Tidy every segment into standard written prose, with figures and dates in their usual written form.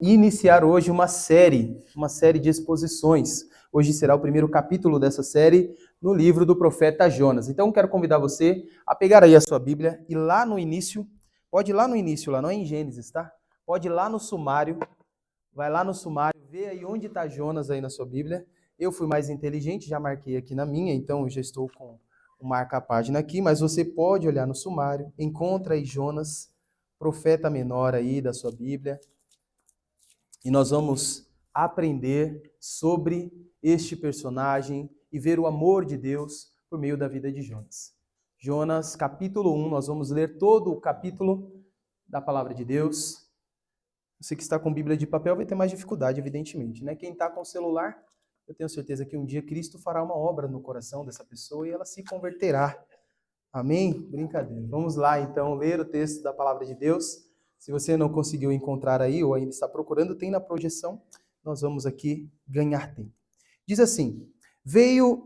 Iniciar hoje uma série de exposições. Hoje será o primeiro capítulo dessa série no livro do profeta Jonas. Então quero convidar você a pegar aí a sua Bíblia e lá no início, pode ir lá no início, lá não é em Gênesis, tá? Pode ir lá no sumário, vai lá no sumário, vê aí onde está Jonas aí na sua Bíblia. Eu fui mais inteligente, já marquei aqui na minha, então eu já estou com o marca-página aqui, mas você pode olhar no sumário, encontra aí Jonas, profeta menor aí da sua Bíblia. E nós vamos aprender sobre este personagem e ver o amor de Deus por meio da vida de Jonas. Jonas, capítulo 1, nós vamos ler todo o capítulo da palavra de Deus. Você que está com Bíblia de papel vai ter mais dificuldade, evidentemente, né? Quem está com celular, eu tenho certeza que um dia Cristo fará uma obra no coração dessa pessoa e ela se converterá. Amém? Brincadeira. Vamos lá, então, ler o texto da palavra de Deus. Se você não conseguiu encontrar aí ou ainda está procurando, tem na projeção. Nós vamos aqui ganhar tempo. Diz assim,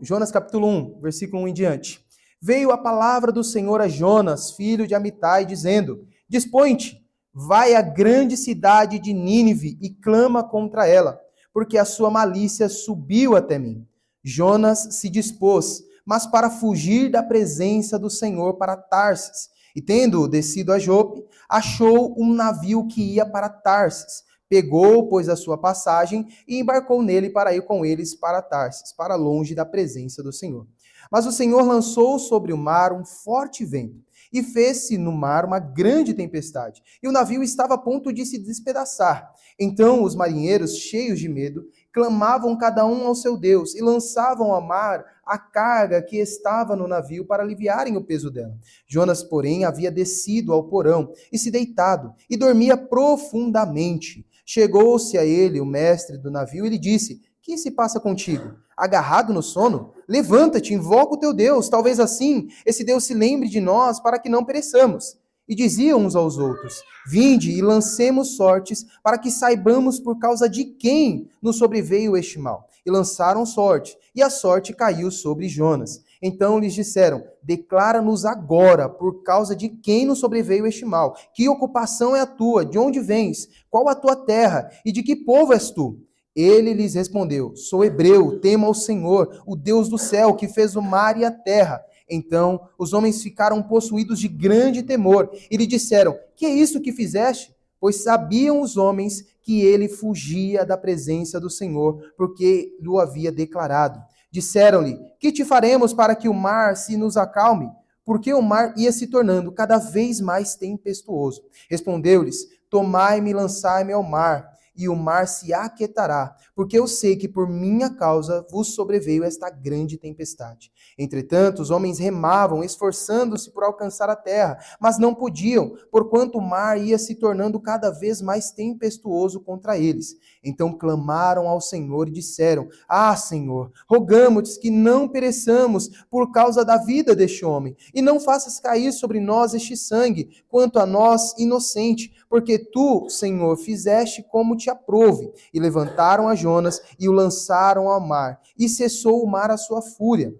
Jonas capítulo 1, versículo 1 em diante. Veio a palavra do Senhor a Jonas, filho de Amitai, dizendo, dispõe-te, vai à grande cidade de Nínive e clama contra ela, porque a sua malícia subiu até mim. Jonas se dispôs, mas para fugir da presença do Senhor para Tarsis. E tendo descido a Jope, achou um navio que ia para Tarsis. Pegou, pois, a sua passagem e embarcou nele para ir com eles para Tarsis, para longe da presença do Senhor. Mas o Senhor lançou sobre o mar um forte vento, e fez-se no mar uma grande tempestade, e o navio estava a ponto de se despedaçar. Então os marinheiros, cheios de medo, clamavam cada um ao seu Deus, e lançavam ao mar a carga que estava no navio para aliviarem o peso dela. Jonas, porém, havia descido ao porão e se deitado, e dormia profundamente. Chegou-se a ele o mestre do navio e lhe disse, que se passa contigo? Agarrado no sono? Levanta-te, invoca o teu Deus, talvez assim esse Deus se lembre de nós para que não pereçamos. E diziam uns aos outros, vinde e lancemos sortes para que saibamos por causa de quem nos sobreveio este mal. E lançaram sorte, e a sorte caiu sobre Jonas. Então lhes disseram, declara-nos agora por causa de quem nos sobreveio este mal. Que ocupação é a tua? De onde vens? Qual a tua terra? E de que povo és tu? Ele lhes respondeu, sou hebreu, temo ao Senhor, o Deus do céu, que fez o mar e a terra. Então os homens ficaram possuídos de grande temor e lhe disseram, que é isso que fizeste? Pois sabiam os homens que ele fugia da presença do Senhor, porque lhe havia declarado. Disseram-lhe, que te faremos para que o mar se nos acalme? Porque o mar ia se tornando cada vez mais tempestuoso. Respondeu-lhes, tomai-me e lançai-me ao mar, e o mar se aquietará, porque eu sei que por minha causa vos sobreveio esta grande tempestade. Entretanto, os homens remavam, esforçando-se por alcançar a terra, mas não podiam, porquanto o mar ia se tornando cada vez mais tempestuoso contra eles. Então clamaram ao Senhor e disseram, ah, Senhor, rogamo-te que não pereçamos por causa da vida deste homem, e não faças cair sobre nós este sangue, quanto a nós inocente, porque tu, Senhor, fizeste como te aprouve. E levantaram a Jonas e o lançaram ao mar, e cessou o mar a sua fúria.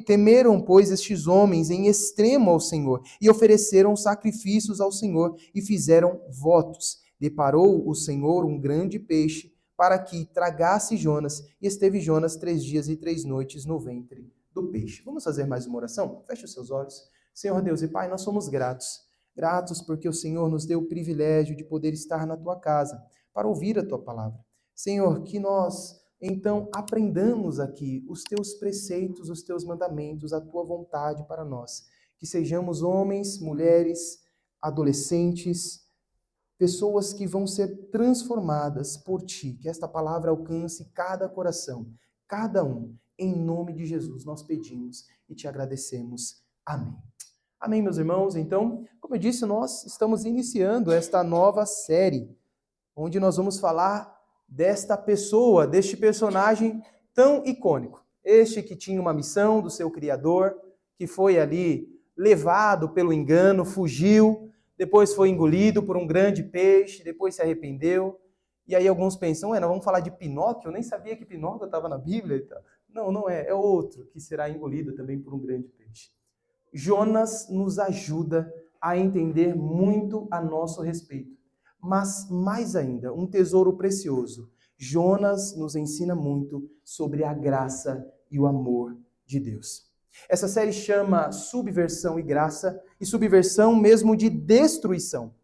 Temeram, pois, estes homens em extremo ao Senhor, e ofereceram sacrifícios ao Senhor, e fizeram votos. Deparou o Senhor um grande peixe, para que tragasse Jonas, e esteve Jonas 3 dias e 3 noites no ventre do peixe. Vamos fazer mais uma oração? Feche os seus olhos. Senhor Deus e Pai, nós somos gratos. Gratos porque o Senhor nos deu o privilégio de poder estar na tua casa, para ouvir a tua palavra. Senhor, que nós então aprendamos aqui os teus preceitos, os teus mandamentos, a tua vontade para nós. Que sejamos homens, mulheres, adolescentes, pessoas que vão ser transformadas por ti. Que esta palavra alcance cada coração, cada um. Em nome de Jesus nós pedimos e te agradecemos. Amém. Amém, meus irmãos? Então, como eu disse, nós estamos iniciando esta nova série, onde nós vamos falar desta pessoa, deste personagem tão icônico. Este que tinha uma missão do seu Criador, que foi ali levado pelo engano, fugiu, depois foi engolido por um grande peixe, depois se arrependeu. E aí alguns pensam, nós vamos falar de Pinóquio? Eu nem sabia que Pinóquio estava na Bíblia. Não, não é. É outro que será engolido também por um grande peixe. Jonas nos ajuda a entender muito a nosso respeito. Mas mais ainda, um tesouro precioso. Jonas nos ensina muito sobre a graça e o amor de Deus. Essa série chama Subversão e Graça, e subversão mesmo de destruição.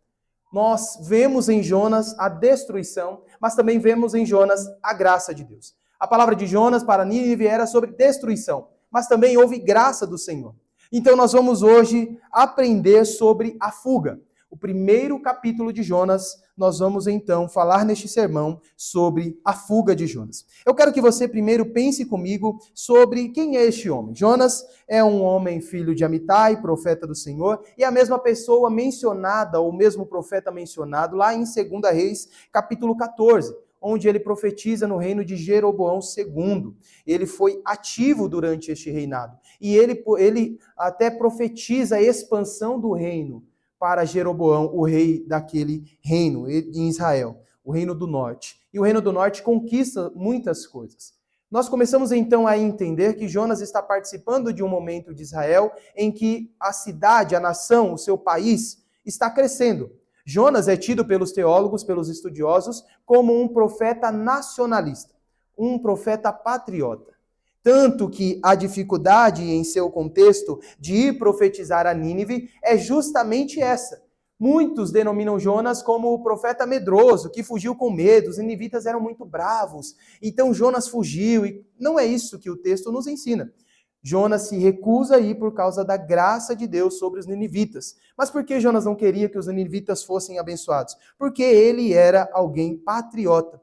Nós vemos em Jonas a destruição, mas também vemos em Jonas a graça de Deus. A palavra de Jonas para Nínive era sobre destruição, mas também houve graça do Senhor. Então nós vamos hoje aprender sobre a fuga. O primeiro capítulo de Jonas, nós vamos então falar neste sermão sobre a fuga de Jonas. Eu quero que você primeiro pense comigo sobre quem é este homem. Jonas é um homem filho de Amitai, profeta do Senhor, e a mesma pessoa mencionada, ou o mesmo profeta mencionado lá em 2 Reis, capítulo 14, onde ele profetiza no reino de Jeroboão II. Ele foi ativo durante este reinado. E ele até profetiza a expansão do reino para Jeroboão, o rei daquele reino em Israel, o reino do norte. E o reino do norte conquista muitas coisas. Nós começamos então a entender que Jonas está participando de um momento de Israel em que a cidade, a nação, o seu país está crescendo. Jonas é tido pelos teólogos, pelos estudiosos, como um profeta nacionalista, um profeta patriota. Tanto que a dificuldade em seu contexto de ir profetizar a Nínive é justamente essa. Muitos denominam Jonas como o profeta medroso, que fugiu com medo, os ninivitas eram muito bravos, então Jonas fugiu, e não é isso que o texto nos ensina. Jonas se recusa a ir por causa da graça de Deus sobre os ninivitas. Mas por que Jonas não queria que os ninivitas fossem abençoados? Porque ele era alguém patriota.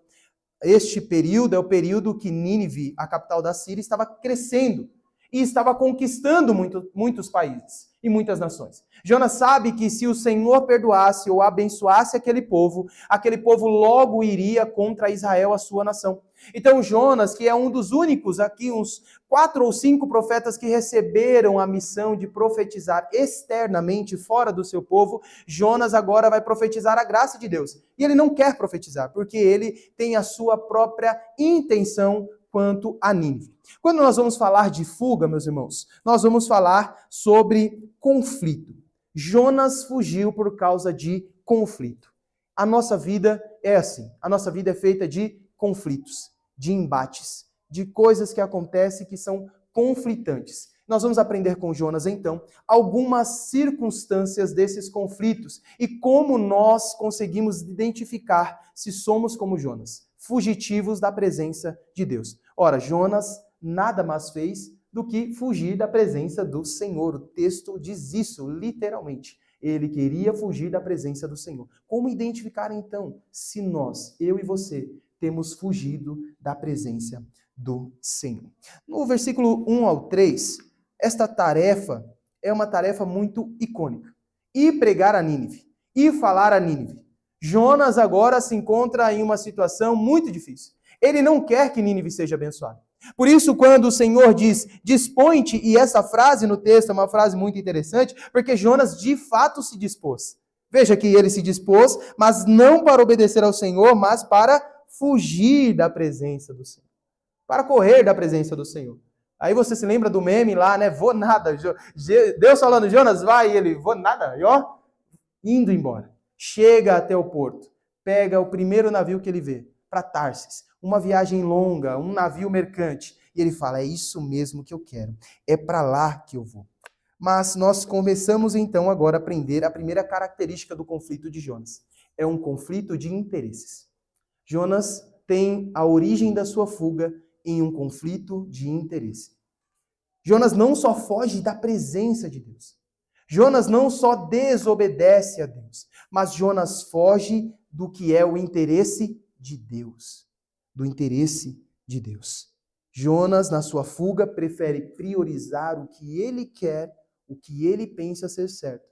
Este período é o período que Nínive, a capital da Síria, estava crescendo e estava conquistando muitos países e muitas nações. Jonas sabe que se o Senhor perdoasse ou abençoasse aquele povo logo iria contra Israel, a sua nação. Então Jonas, que é um dos únicos aqui, uns 4 ou 5 profetas que receberam a missão de profetizar externamente fora do seu povo, Jonas agora vai profetizar a graça de Deus. E ele não quer profetizar, porque ele tem a sua própria intenção quanto a Nínive. Quando nós vamos falar de fuga, meus irmãos, nós vamos falar sobre conflito. Jonas fugiu por causa de conflito. A nossa vida é assim. A nossa vida é feita de conflitos, de embates, de coisas que acontecem que são conflitantes. Nós vamos aprender com Jonas, então, algumas circunstâncias desses conflitos e como nós conseguimos identificar se somos como Jonas, fugitivos da presença de Deus. Ora, Jonas nada mais fez do que fugir da presença do Senhor. O texto diz isso, literalmente. Ele queria fugir da presença do Senhor. Como identificar, então, se nós, eu e você, temos fugido da presença do Senhor? No versículo 1 ao 3, esta tarefa é uma tarefa muito icônica. Ir pregar a Nínive, ir falar a Nínive. Jonas agora se encontra em uma situação muito difícil. Ele não quer que Nínive seja abençoada. Por isso, quando o Senhor diz, dispõe-te, e essa frase no texto é uma frase muito interessante, porque Jonas de fato se dispôs. Veja que ele se dispôs, mas não para obedecer ao Senhor, mas para fugir da presença do Senhor. Para correr da presença do Senhor. Aí você se lembra do meme lá, né? Vou nada. Deus falando, Jonas, vai, e ele, vou nada. E ó, indo embora. Chega até o porto. Pega o primeiro navio que ele vê, para Tarsis. Uma viagem longa, um navio mercante. E ele fala, é isso mesmo que eu quero. É para lá que eu vou. Mas nós começamos então agora a aprender a primeira característica do conflito de Jonas. É um conflito de interesses. Jonas tem a origem da sua fuga em um conflito de interesse. Jonas não só foge da presença de Deus. Jonas não só desobedece a Deus, mas Jonas foge do que é o interesse de Deus. Do interesse de Deus. Jonas, na sua fuga, prefere priorizar o que ele quer, o que ele pensa ser certo,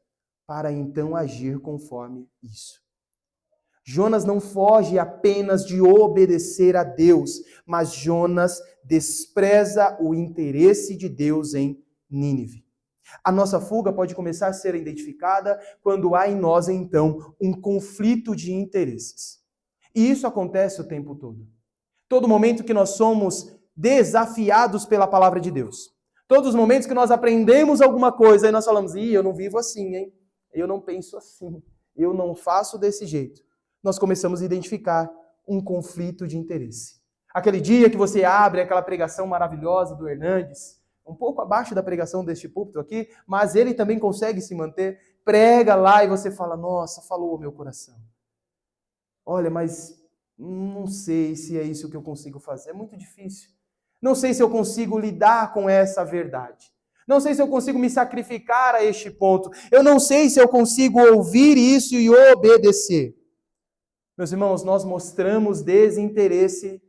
para então agir conforme isso. Jonas não foge apenas de obedecer a Deus, mas Jonas despreza o interesse de Deus em Nínive. A nossa fuga pode começar a ser identificada quando há em nós, então, um conflito de interesses. E isso acontece o tempo todo. Todo momento que nós somos desafiados pela palavra de Deus. Todos os momentos que nós aprendemos alguma coisa e nós falamos, eu não vivo assim, hein? Eu não penso assim. Eu não faço desse jeito. nós começamos a identificar um conflito de interesse. Aquele dia que você abre aquela pregação maravilhosa do Hernandes, um pouco abaixo da pregação deste púlpito aqui, mas ele também consegue se manter, prega lá e você fala, nossa, falou o meu coração. Olha, mas não sei se é isso que eu consigo fazer, é muito difícil. Não sei se eu consigo lidar com essa verdade. Não sei se eu consigo me sacrificar a este ponto. Eu não sei se eu consigo ouvir isso e obedecer. Meus irmãos, nós mostramos desinteresse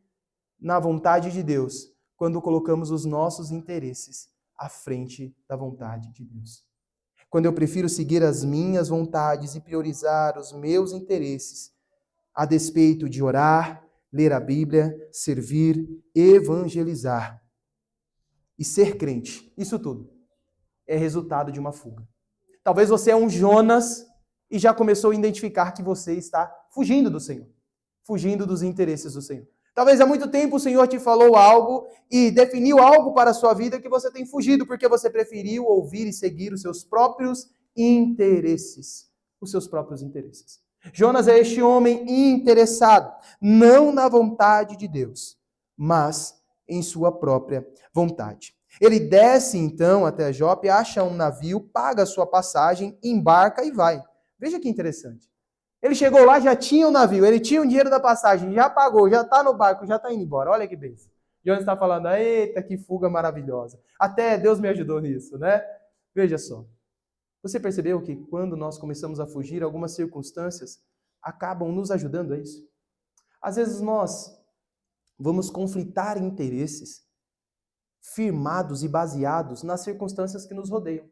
na vontade de Deus quando colocamos os nossos interesses à frente da vontade de Deus. Quando eu prefiro seguir as minhas vontades e priorizar os meus interesses, a despeito de orar, ler a Bíblia, servir, evangelizar e ser crente. Isso tudo é resultado de uma fuga. Talvez você é um Jonas e já começou a identificar que você está fugindo do Senhor, fugindo dos interesses do Senhor. Talvez há muito tempo o Senhor te falou algo e definiu algo para a sua vida que você tem fugido porque você preferiu ouvir e seguir os seus próprios interesses. Os seus próprios interesses. Jonas é este homem interessado, não na vontade de Deus, mas em sua própria vontade. Ele desce então até Jope, acha um navio, paga a sua passagem, embarca e vai. Veja que interessante. Ele chegou lá, já tinha o navio, ele tinha o dinheiro da passagem, já pagou, já está no barco, já está indo embora. Olha que bênção. Jonas está falando, eita, que fuga maravilhosa. Até Deus me ajudou nisso, né? Veja só. Você percebeu que quando nós começamos a fugir, algumas circunstâncias acabam nos ajudando a isso? Às vezes nós vamos conflitar interesses firmados e baseados nas circunstâncias que nos rodeiam.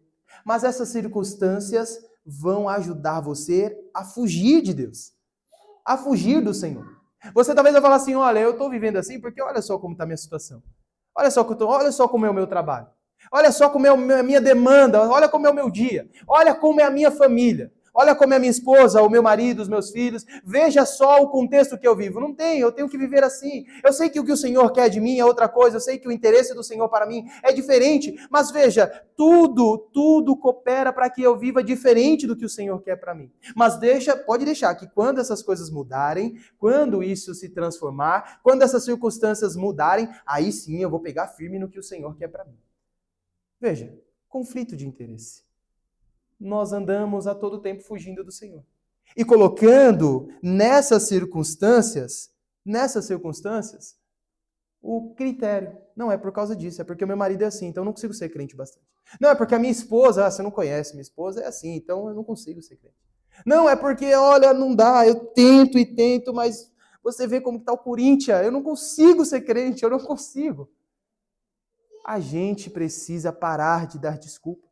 Mas essas circunstâncias vão ajudar você a fugir de Deus, a fugir do Senhor. Você talvez vai falar assim, olha, eu estou vivendo assim porque olha só como está a minha situação. Olha só como é o meu trabalho. Olha só como é a minha demanda, olha como é o meu dia. Olha como é a minha família. Olha como é a minha esposa, o meu marido, os meus filhos. Veja só o contexto que eu vivo. Não tem, eu tenho que viver assim. Eu sei que o Senhor quer de mim é outra coisa. Eu sei que o interesse do Senhor para mim é diferente. Mas veja, tudo coopera para que eu viva diferente do que o Senhor quer para mim. Mas pode deixar que quando essas coisas mudarem, quando isso se transformar, quando essas circunstâncias mudarem, aí sim eu vou pegar firme no que o Senhor quer para mim. Veja, conflito de interesse. Nós andamos a todo tempo fugindo do Senhor. E colocando nessas circunstâncias, o critério. Não é por causa disso, é porque o meu marido é assim, então eu não consigo ser crente bastante. Não, é porque a minha esposa, você não conhece, minha esposa é assim, então eu não consigo ser crente. Não, é porque, olha, não dá, eu tento e tento, mas você vê como está o Corinthians, eu não consigo ser crente, eu não consigo. A gente precisa parar de dar desculpa.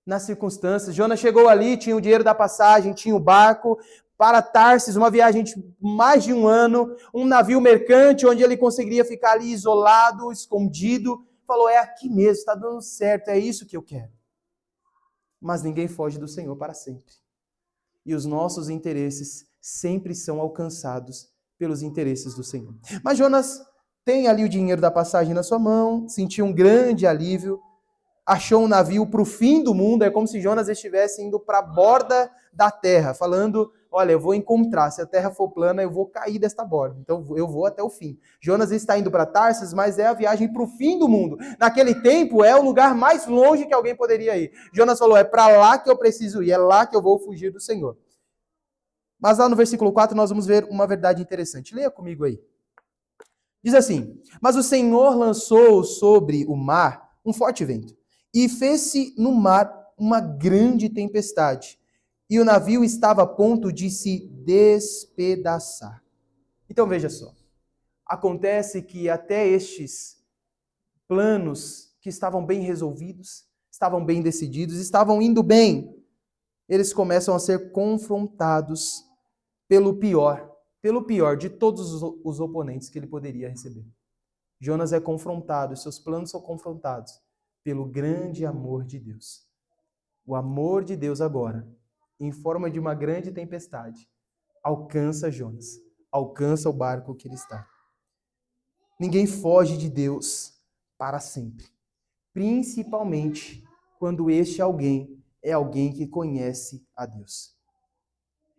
Nas circunstâncias. Jonas chegou ali, tinha o dinheiro da passagem, tinha o barco para Tarsis, uma viagem de mais de um ano, um navio mercante onde ele conseguiria ficar ali isolado, escondido. Falou, é aqui mesmo, está dando certo, é isso que eu quero. Mas ninguém foge do Senhor para sempre. E os nossos interesses sempre são alcançados pelos interesses do Senhor. Mas Jonas tem ali o dinheiro da passagem na sua mão, sentiu um grande alívio, achou um navio para o fim do mundo, é como se Jonas estivesse indo para a borda da terra, falando, olha, eu vou encontrar, se a terra for plana, eu vou cair desta borda, então eu vou até o fim. Jonas está indo para Tarsis, mas é a viagem para o fim do mundo. Naquele tempo, é o lugar mais longe que alguém poderia ir. Jonas falou, é para lá que eu preciso ir, é lá que eu vou fugir do Senhor. Mas lá no versículo 4 nós vamos ver uma verdade interessante. Leia comigo aí. Diz assim, mas o Senhor lançou sobre o mar um forte vento, e fez-se no mar uma grande tempestade, e o navio estava a ponto de se despedaçar. Então veja só, acontece que até estes planos que estavam bem resolvidos, estavam bem decididos, estavam indo bem, eles começam a ser confrontados pelo pior de todos os oponentes que ele poderia receber. Jonas é confrontado, seus planos são confrontados pelo grande amor de Deus. O amor de Deus agora, em forma de uma grande tempestade, alcança Jonas, alcança o barco que ele está. Ninguém foge de Deus para sempre, principalmente quando este alguém é alguém que conhece a Deus.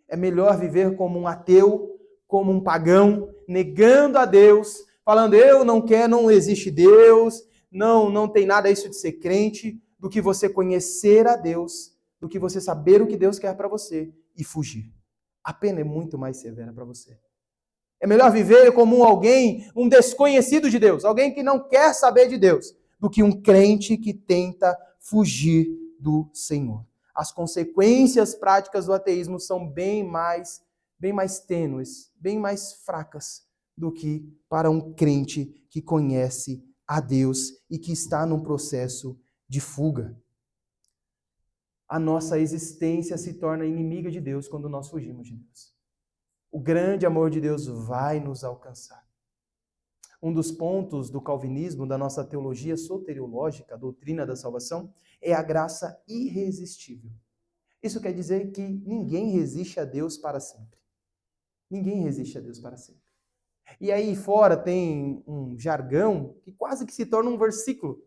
É melhor viver como um ateu, como um pagão, negando a Deus, falando, eu não quero, não existe Deus, não tem nada isso de ser crente, do que você conhecer a Deus, do que você saber o que Deus quer para você e fugir. A pena é muito mais severa para você. É melhor viver como alguém, um desconhecido de Deus, alguém que não quer saber de Deus, do que um crente que tenta fugir do Senhor. As consequências práticas do ateísmo são bem mais tênues, bem mais fracas do que para um crente que conhece a Deus e que está num processo de fuga. A nossa existência se torna inimiga de Deus quando nós fugimos de Deus. O grande amor de Deus vai nos alcançar. Um dos pontos do calvinismo, da nossa teologia soteriológica, a doutrina da salvação, é a graça irresistível. Isso quer dizer que ninguém resiste a Deus para sempre. Ninguém resiste a Deus para sempre. E aí fora tem um jargão que quase que se torna um versículo,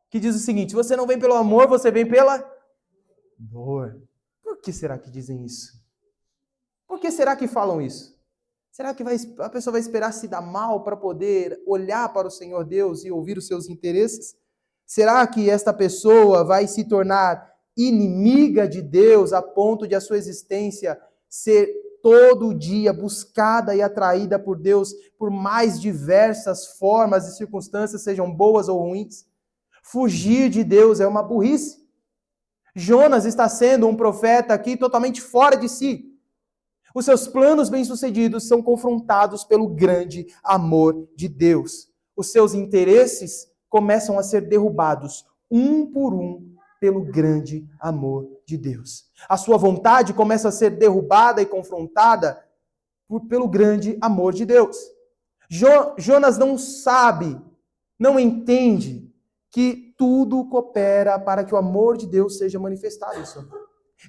que diz o seguinte, você não vem pelo amor, você vem pela dor. Por que será que dizem isso? Por que será que falam isso? Será que a pessoa vai esperar se dar mal para poder olhar para o Senhor Deus e ouvir os seus interesses? Será que esta pessoa vai se tornar inimiga de Deus a ponto de a sua existência ser todo dia buscada e atraída por Deus por mais diversas formas e circunstâncias, sejam boas ou ruins? Fugir de Deus é uma burrice. Jonas está sendo um profeta aqui totalmente fora de si. Os seus planos bem-sucedidos são confrontados pelo grande amor de Deus. Os seus interesses começam a ser derrubados, um por um, pelo grande amor de Deus. A sua vontade começa a ser derrubada e confrontada pelo grande amor de Deus. Jonas não sabe, não entende que tudo coopera para que o amor de Deus seja manifestado em sua vida.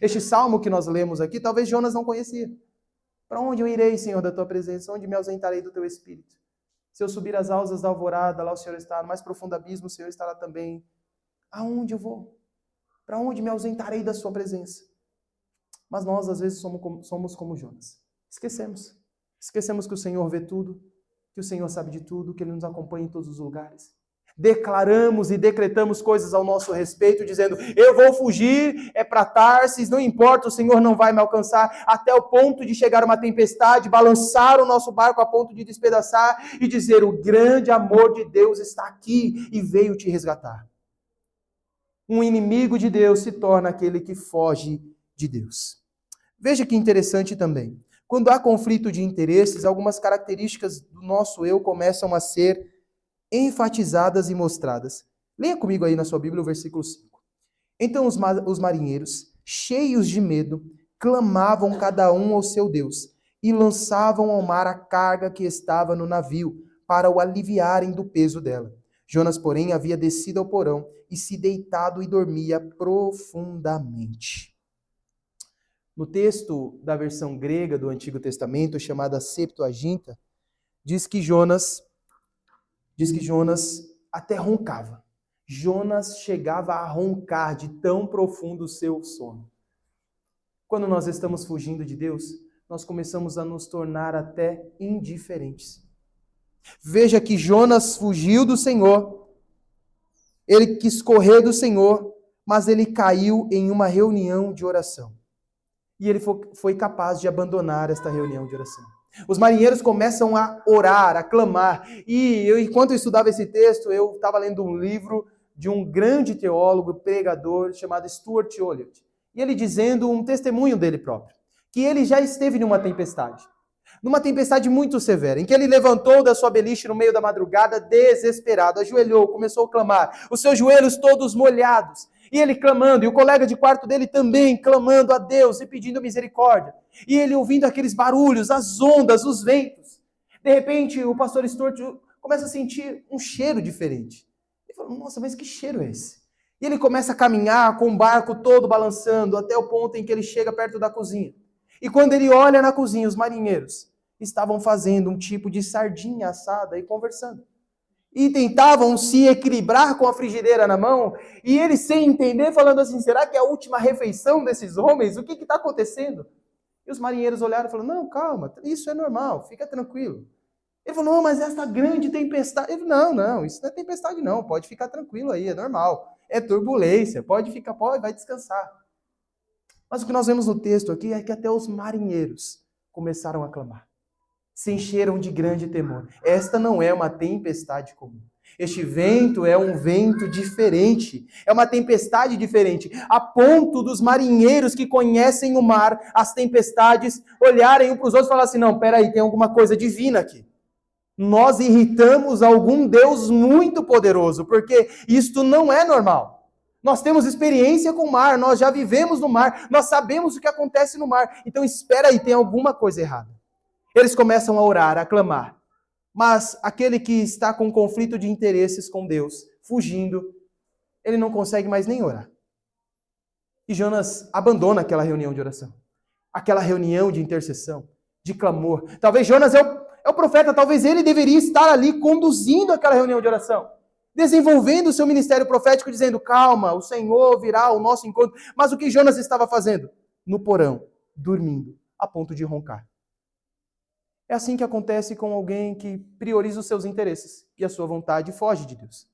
Este salmo que nós lemos aqui, talvez Jonas não conhecia. Para onde eu irei, Senhor, da tua presença? Onde me ausentarei do teu espírito? Se eu subir as alças da alvorada, lá o Senhor está. No mais profundo abismo, o Senhor estará também. Aonde eu vou? Para onde me ausentarei da sua presença? Mas nós, às vezes, somos como Jonas. Esquecemos. Esquecemos que o Senhor vê tudo, que o Senhor sabe de tudo, que Ele nos acompanha em todos os lugares. Declaramos e decretamos coisas ao nosso respeito, dizendo, eu vou fugir, é para Tarsis, não importa, o Senhor não vai me alcançar, até o ponto de chegar uma tempestade, balançar o nosso barco a ponto de despedaçar e dizer, o grande amor de Deus está aqui e veio te resgatar. Um inimigo de Deus se torna aquele que foge de Deus. Veja que interessante também. Quando há conflito de interesses, algumas características do nosso eu começam a ser enfatizadas e mostradas. Leia comigo aí na sua Bíblia o versículo 5. Então os marinheiros, cheios de medo, clamavam cada um ao seu Deus e lançavam ao mar a carga que estava no navio para o aliviarem do peso dela. Jonas, porém, havia descido ao porão e se deitado e dormia profundamente. No texto da versão grega do Antigo Testamento, chamada Septuaginta, diz que Jonas até roncava. Jonas chegava a roncar de tão profundo o seu sono. Quando nós estamos fugindo de Deus, nós começamos a nos tornar até indiferentes. Veja que Jonas fugiu do Senhor, ele quis correr do Senhor, mas ele caiu em uma reunião de oração. E ele foi capaz de abandonar esta reunião de oração. Os marinheiros começam a orar, a clamar. E enquanto eu estudava esse texto, eu estava lendo um livro de um grande teólogo, pregador, chamado Stuart Olliott. E ele dizendo um testemunho dele próprio, que ele já esteve numa tempestade muito severa, em que ele levantou da sua beliche no meio da madrugada, desesperado, ajoelhou, começou a clamar, os seus joelhos todos molhados, e ele clamando, e o colega de quarto dele também clamando a Deus e pedindo misericórdia, e ele ouvindo aqueles barulhos, as ondas, os ventos. De repente, o pastor Stuart começa a sentir um cheiro diferente. Ele fala, nossa, mas que cheiro é esse? E ele começa a caminhar com o barco todo balançando, até o ponto em que ele chega perto da cozinha. E quando ele olha na cozinha, os marinheiros estavam fazendo um tipo de sardinha assada e conversando. E tentavam se equilibrar com a frigideira na mão, e ele sem entender, falando assim, será que é a última refeição desses homens? O que está acontecendo? E os marinheiros olharam e falaram, não, calma, isso é normal, fica tranquilo. Ele falou, não, mas essa grande tempestade... Ele falou, não, isso não é tempestade não, pode ficar tranquilo aí, é normal. É turbulência, pode ficar, vai descansar. Mas o que nós vemos no texto aqui é que até os marinheiros começaram a clamar. Se encheram de grande temor. Esta não é uma tempestade comum. Este vento é um vento diferente, é uma tempestade diferente, a ponto dos marinheiros que conhecem o mar, as tempestades, olharem um para os outros e falar assim, não, peraí, tem alguma coisa divina aqui. Nós irritamos algum Deus muito poderoso, porque isto não é normal. Nós temos experiência com o mar, nós já vivemos no mar, nós sabemos o que acontece no mar, então espera aí, tem alguma coisa errada. Eles começam a orar, a clamar. Mas aquele que está com conflito de interesses com Deus, fugindo, ele não consegue mais nem orar. E Jonas abandona aquela reunião de oração, aquela reunião de intercessão, de clamor. Talvez Jonas é o profeta, talvez ele deveria estar ali conduzindo aquela reunião de oração, desenvolvendo o seu ministério profético, dizendo, calma, o Senhor virá ao nosso encontro. Mas o que Jonas estava fazendo? No porão, dormindo, a ponto de roncar. É assim que acontece com alguém que prioriza os seus interesses e a sua vontade e foge de Deus.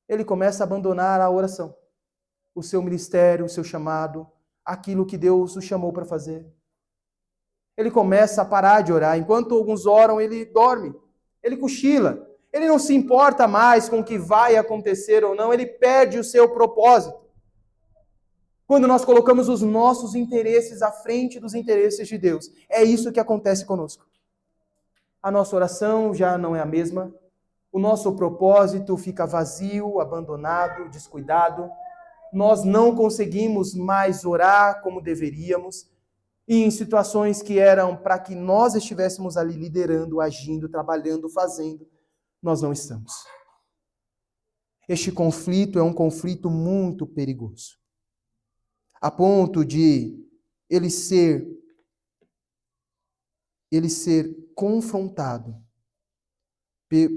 Ele começa a abandonar a oração, o seu ministério, o seu chamado, aquilo que Deus o chamou para fazer. Ele começa a parar de orar. Enquanto alguns oram, ele dorme, ele cochila. Ele não se importa mais com o que vai acontecer ou não, ele perde o seu propósito. Quando nós colocamos os nossos interesses à frente dos interesses de Deus, é isso que acontece conosco. A nossa oração já não é a mesma, o nosso propósito fica vazio, abandonado, descuidado, nós não conseguimos mais orar como deveríamos, e em situações que eram para que nós estivéssemos ali liderando, agindo, trabalhando, fazendo, nós não estamos. Este conflito é um conflito muito perigoso, a ponto de ele ser confrontado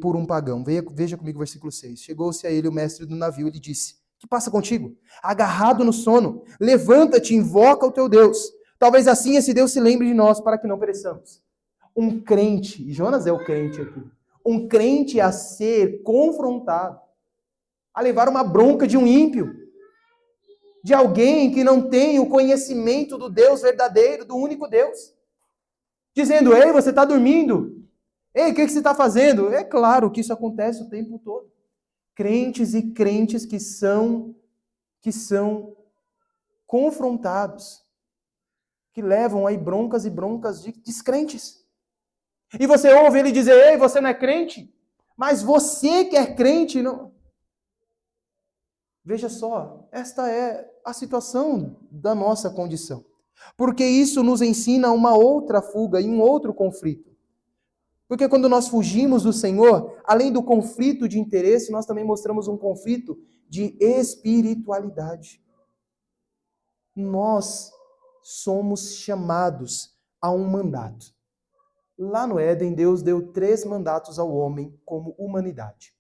por um pagão. Veja comigo o versículo 6. Chegou-se a ele o mestre do navio e lhe disse, que passa contigo? Agarrado no sono, levanta-te, invoca o teu Deus. Talvez assim esse Deus se lembre de nós para que não pereçamos. Um crente, e Jonas é o crente aqui, um crente a ser confrontado, a levar uma bronca de um ímpio, de alguém que não tem o conhecimento do Deus verdadeiro, do único Deus. Dizendo, ei, você está dormindo? Ei, o que você está fazendo? É claro que isso acontece o tempo todo. Crentes e crentes que são confrontados, que levam aí broncas e broncas de descrentes. E você ouve ele dizer, ei, você não é crente? Mas você que é crente, não... Veja só, esta é a situação da nossa condição. Porque isso nos ensina uma outra fuga e um outro conflito. Porque quando nós fugimos do Senhor, além do conflito de interesse, nós também mostramos um conflito de espiritualidade. Nós somos chamados a um mandato. Lá no Éden, Deus deu 3 mandatos ao homem como humanidade.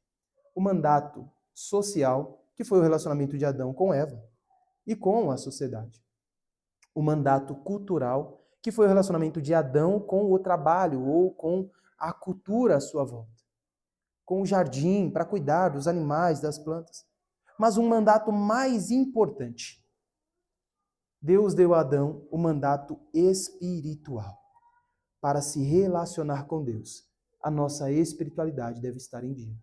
O mandato social, que foi o relacionamento de Adão com Eva e com a sociedade. O mandato cultural, que foi o relacionamento de Adão com o trabalho ou com a cultura à sua volta. Com o jardim, para cuidar dos animais, das plantas. Mas um mandato mais importante. Deus deu a Adão o mandato espiritual. Para se relacionar com Deus, a nossa espiritualidade deve estar em dia.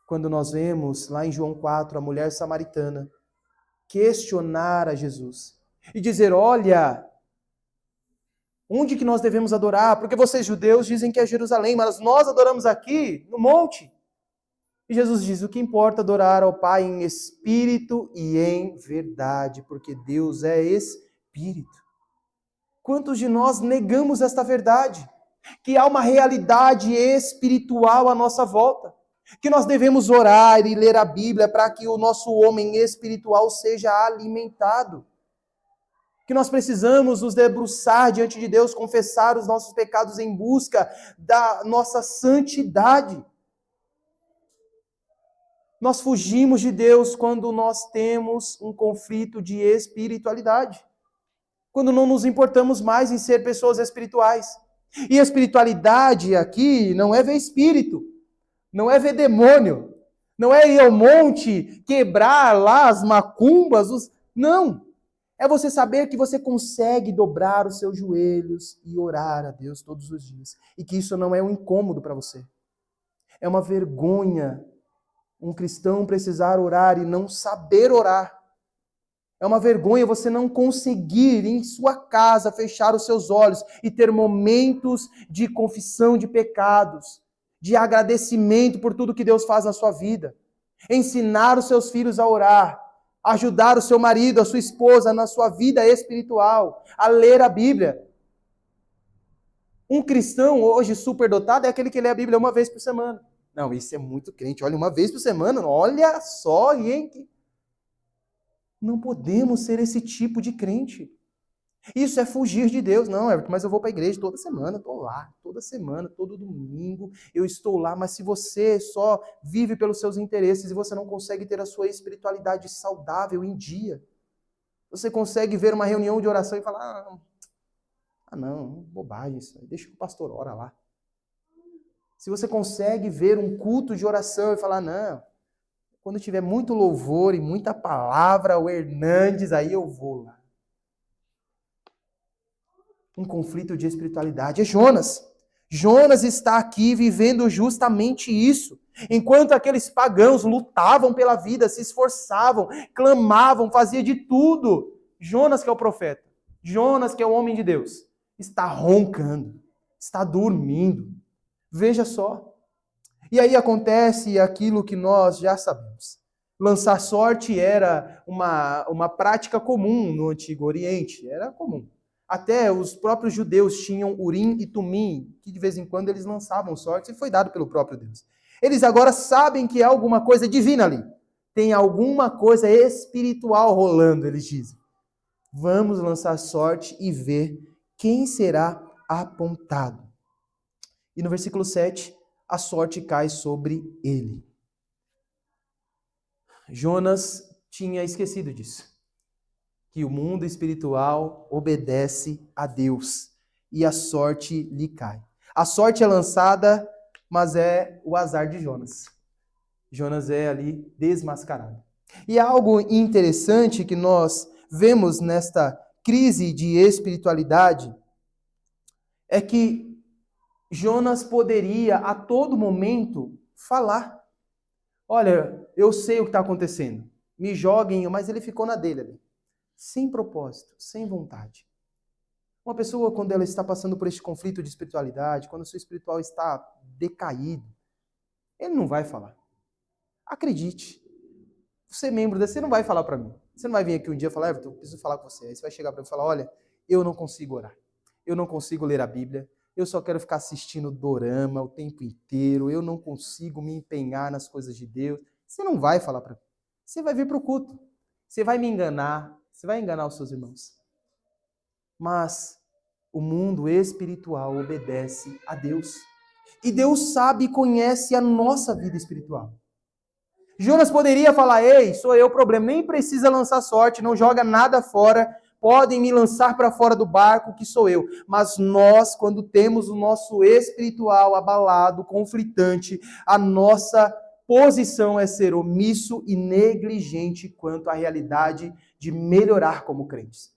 Quando nós vemos lá em João 4 a mulher samaritana questionar a Jesus e dizer, olha, onde que nós devemos adorar? Porque vocês judeus dizem que é Jerusalém, mas nós adoramos aqui no monte. E Jesus diz, o que importa é adorar ao Pai em espírito e em verdade, porque Deus é espírito. Quantos de nós negamos esta verdade? Que há uma realidade espiritual à nossa volta. Que nós devemos orar e ler a Bíblia para que o nosso homem espiritual seja alimentado. Que nós precisamos nos debruçar diante de Deus, confessar os nossos pecados em busca da nossa santidade. Nós fugimos de Deus quando nós temos um conflito de espiritualidade. Quando não nos importamos mais em ser pessoas espirituais. E a espiritualidade aqui não é ver espírito, não é ver demônio, não é ir ao monte, quebrar lá as macumbas, não. É você saber que você consegue dobrar os seus joelhos e orar a Deus todos os dias. E que isso não é um incômodo para você. É uma vergonha um cristão precisar orar e não saber orar. É uma vergonha você não conseguir em sua casa fechar os seus olhos e ter momentos de confissão de pecados, de agradecimento por tudo que Deus faz na sua vida. Ensinar os seus filhos a orar, ajudar o seu marido, a sua esposa na sua vida espiritual, a ler a Bíblia. Um cristão hoje superdotado é aquele que lê a Bíblia uma vez por semana. Não, isso é muito crente. Olha, uma vez por semana, olha só, gente. Não podemos ser esse tipo de crente. Isso é fugir de Deus. Não, Everton, mas eu vou para a igreja toda semana, estou lá. Toda semana, todo domingo, eu estou lá. Mas se você só vive pelos seus interesses e você não consegue ter a sua espiritualidade saudável em dia, você consegue ver uma reunião de oração e falar, não, bobagem isso aí, deixa que o pastor ora lá. Se você consegue ver um culto de oração e falar, não, quando tiver muito louvor e muita palavra, o Hernandes, aí eu vou lá. Um conflito de espiritualidade. É Jonas. Jonas está aqui vivendo justamente isso. Enquanto aqueles pagãos lutavam pela vida, se esforçavam, clamavam, faziam de tudo. Jonas, que é o profeta, Jonas, que é o homem de Deus, está roncando, está dormindo. Veja só. E aí acontece aquilo que nós já sabemos. Lançar sorte era uma prática comum no Antigo Oriente, era comum. Até os próprios judeus tinham Urim e Tumim, que de vez em quando eles lançavam sortes, e foi dado pelo próprio Deus. Eles agora sabem que há alguma coisa divina ali. Tem alguma coisa espiritual rolando, eles dizem. Vamos lançar sorte e ver quem será apontado. E no versículo 7, a sorte cai sobre ele. Jonas tinha esquecido disso. Que o mundo espiritual obedece a Deus e a sorte lhe cai. A sorte é lançada, mas é o azar de Jonas. Jonas é ali desmascarado. E algo interessante que nós vemos nesta crise de espiritualidade é que Jonas poderia a todo momento falar. Olha, eu sei o que está acontecendo. Me joguem, mas ele ficou na dele ali. Sem propósito, sem vontade. Uma pessoa, quando ela está passando por este conflito de espiritualidade, quando o seu espiritual está decaído, ele não vai falar. Acredite. Você é membro desse, você não vai falar para mim. Você não vai vir aqui um dia e falar, Everton, eu preciso falar com você. Aí você vai chegar para mim e falar, olha, eu não consigo orar. Eu não consigo ler a Bíblia. Eu só quero ficar assistindo dorama o tempo inteiro. Eu não consigo me empenhar nas coisas de Deus. Você não vai falar para mim. Você vai vir para o culto. Você vai me enganar. Você vai enganar os seus irmãos. Mas o mundo espiritual obedece a Deus. E Deus sabe e conhece a nossa vida espiritual. Jonas poderia falar, ei, sou eu o problema, nem precisa lançar sorte, não joga nada fora, podem me lançar para fora do barco, que sou eu. Mas nós, quando temos o nosso espiritual abalado, conflitante, a nossa posição é ser omisso e negligente quanto à realidade de melhorar como crentes.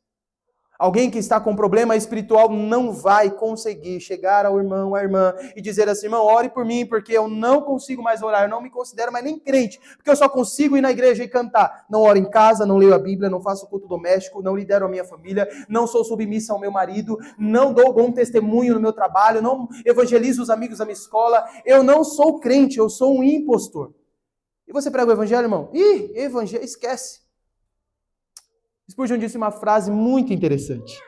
Alguém que está com problema espiritual não vai conseguir chegar ao irmão, à irmã e dizer assim, irmão, ore por mim, porque eu não consigo mais orar, eu não me considero mais nem crente, porque eu só consigo ir na igreja e cantar. Não oro em casa, não leio a Bíblia, não faço culto doméstico, não lidero a minha família, não sou submissa ao meu marido, não dou bom testemunho no meu trabalho, não evangelizo os amigos da minha escola, eu não sou crente, eu sou um impostor. E você prega o evangelho, irmão? Evangelho, esquece. Spurgeon disse uma frase muito interessante.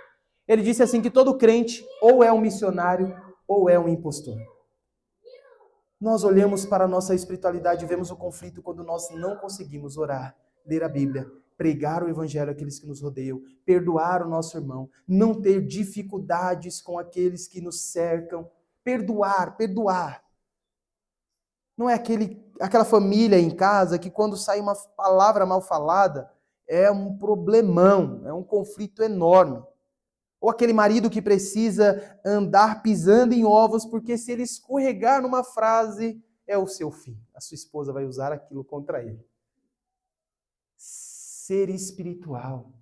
Ele disse assim que todo crente ou é um missionário ou é um impostor. Nós olhamos para a nossa espiritualidade e vemos o conflito quando nós não conseguimos orar, ler a Bíblia, pregar o evangelho àqueles que nos rodeiam, perdoar o nosso irmão, não ter dificuldades com aqueles que nos cercam, perdoar. Não é aquela família em casa que quando sai uma palavra mal falada, é um problemão, é um conflito enorme. Ou aquele marido que precisa andar pisando em ovos, porque se ele escorregar numa frase, é o seu fim. A sua esposa vai usar aquilo contra ele. Ser espiritual.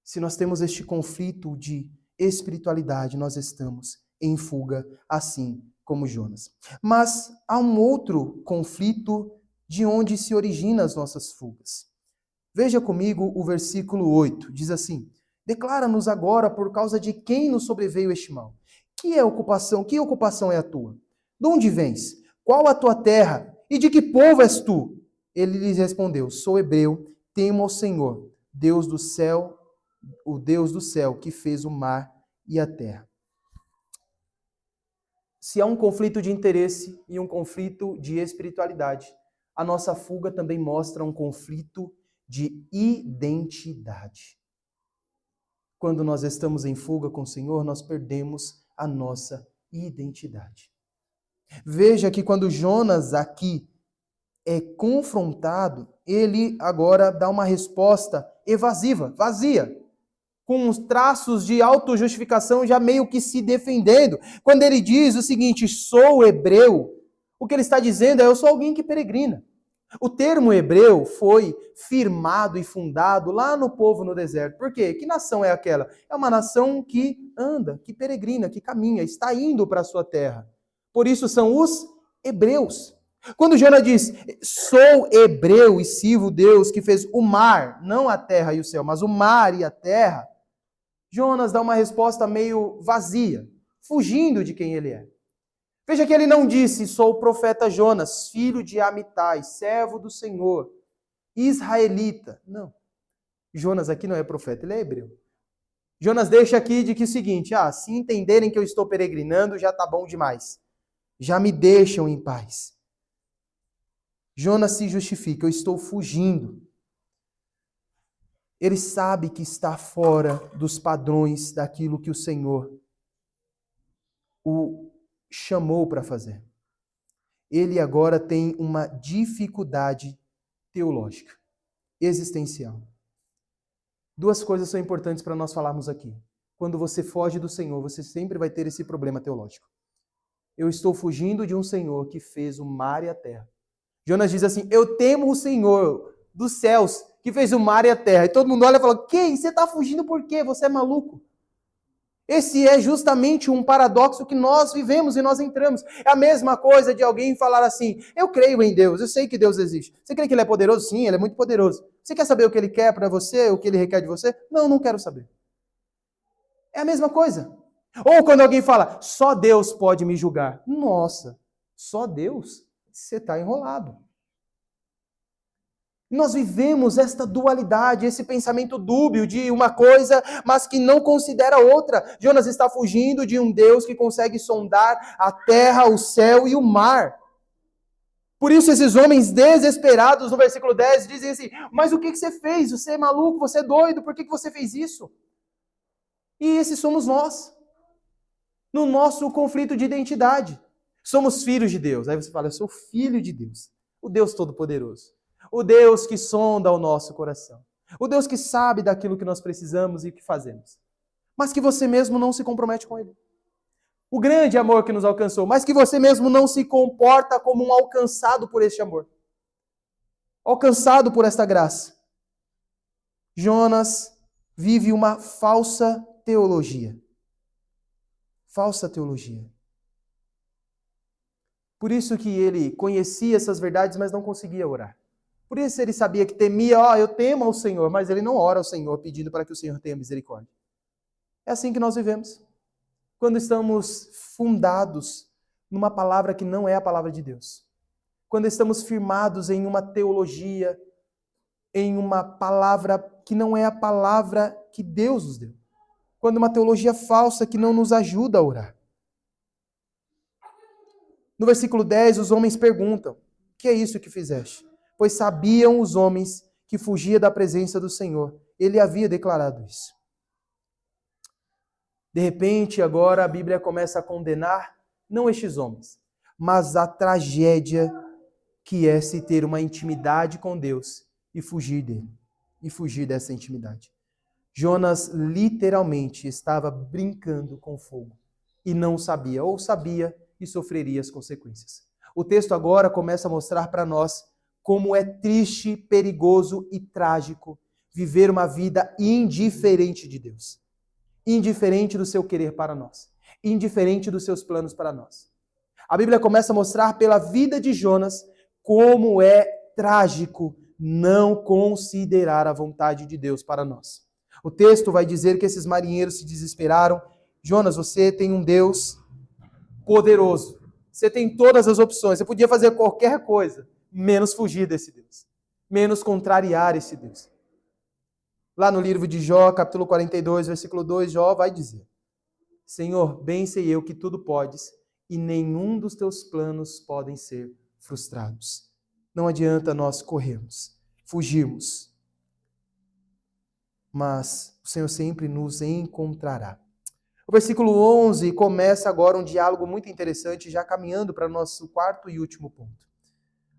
Se nós temos este conflito de espiritualidade, nós estamos em fuga, assim como Jonas. Mas há um outro conflito de onde se originam as nossas fugas. Veja comigo o versículo 8, diz assim: declara-nos agora por causa de quem nos sobreveio este mal. Que ocupação é a tua? De onde vens? Qual a tua terra? E de que povo és tu? Ele lhes respondeu: sou hebreu, temo ao Senhor, Deus do céu, o Deus do céu, que fez o mar e a terra. Se há um conflito de interesse e um conflito de espiritualidade, a nossa fuga também mostra um conflito de identidade. Quando nós estamos em fuga com o Senhor, nós perdemos a nossa identidade. Veja que quando Jonas aqui é confrontado, ele agora dá uma resposta evasiva, vazia, com os traços de autojustificação já meio que se defendendo. Quando ele diz o seguinte: sou hebreu, o que ele está dizendo é: eu sou alguém que peregrina. O termo hebreu foi firmado e fundado lá no povo no deserto. Por quê? Que nação é aquela? É uma nação que anda, que peregrina, que caminha, está indo para a sua terra. Por isso são os hebreus. Quando Jonas diz: sou hebreu e sirvo Deus que fez o mar, não a terra e o céu, mas o mar e a terra, Jonas dá uma resposta meio vazia, fugindo de quem ele é. Veja que ele não disse: sou o profeta Jonas, filho de Amitai, servo do Senhor, israelita. Não. Jonas aqui não é profeta, ele é hebreu. Jonas deixa aqui de que o seguinte: se entenderem que eu estou peregrinando, já está bom demais. Já me deixam em paz. Jonas se justifica: eu estou fugindo. Ele sabe que está fora dos padrões daquilo que o Senhor o chamou para fazer. Ele agora tem uma dificuldade teológica, existencial. Duas coisas são importantes para nós falarmos aqui. Quando você foge do Senhor, você sempre vai ter esse problema teológico. Eu estou fugindo de um Senhor que fez o mar e a terra. Jonas diz assim: eu temo o Senhor dos céus, que fez o mar e a terra. E todo mundo olha e fala: quem? Você está fugindo por quê? Você é maluco. Esse é justamente um paradoxo que nós vivemos e nós entramos. É a mesma coisa de alguém falar assim: eu creio em Deus, eu sei que Deus existe. Você crê que Ele é poderoso? Sim, Ele é muito poderoso. Você quer saber o que Ele quer para você, o que Ele requer de você? Não, não quero saber. É a mesma coisa. Ou quando alguém fala: só Deus pode me julgar. Nossa, só Deus? Você está enrolado. Nós vivemos esta dualidade, esse pensamento dúbio de uma coisa, mas que não considera outra. Jonas está fugindo de um Deus que consegue sondar a terra, o céu e o mar. Por isso esses homens desesperados, no versículo 10, dizem assim: mas o que você fez? Você é maluco? Você é doido? Por que você fez isso? E esses somos nós. No nosso conflito de identidade. Somos filhos de Deus. Aí você fala: eu sou filho de Deus. O Deus Todo-Poderoso. O Deus que sonda o nosso coração. O Deus que sabe daquilo que nós precisamos e que fazemos. Mas que você mesmo não se compromete com Ele. O grande amor que nos alcançou, mas que você mesmo não se comporta como um alcançado por este amor. Alcançado por esta graça. Jonas vive uma falsa teologia. Falsa teologia. Por isso que ele conhecia essas verdades, mas não conseguia orar. Por isso ele sabia que temia: eu temo ao Senhor, mas ele não ora ao Senhor pedindo para que o Senhor tenha misericórdia. É assim que nós vivemos. Quando estamos fundados numa palavra que não é a palavra de Deus. Quando estamos firmados em uma teologia, em uma palavra que não é a palavra que Deus nos deu. Quando uma teologia falsa que não nos ajuda a orar. No versículo 10, os homens perguntam: que é isso que fizeste? Pois sabiam os homens que fugia da presença do Senhor. Ele havia declarado isso. De repente, agora a Bíblia começa a condenar não estes homens, mas a tragédia que é se ter uma intimidade com Deus e fugir dele, e fugir dessa intimidade. Jonas literalmente estava brincando com fogo e não sabia, ou sabia e sofreria as consequências. O texto agora começa a mostrar para nós como é triste, perigoso e trágico viver uma vida indiferente de Deus. Indiferente do seu querer para nós. Indiferente dos seus planos para nós. A Bíblia começa a mostrar pela vida de Jonas como é trágico não considerar a vontade de Deus para nós. O texto vai dizer que esses marinheiros se desesperaram. Jonas, você tem um Deus poderoso. Você tem todas as opções. Você podia fazer qualquer coisa, menos fugir desse Deus. Menos contrariar esse Deus. Lá no livro de Jó, capítulo 42, versículo 2, Jó vai dizer: Senhor, bem sei eu que tudo podes, e nenhum dos teus planos podem ser frustrados. Não adianta nós corrermos, fugirmos, mas o Senhor sempre nos encontrará. O versículo 11 começa agora um diálogo muito interessante, já caminhando para o nosso quarto e último ponto.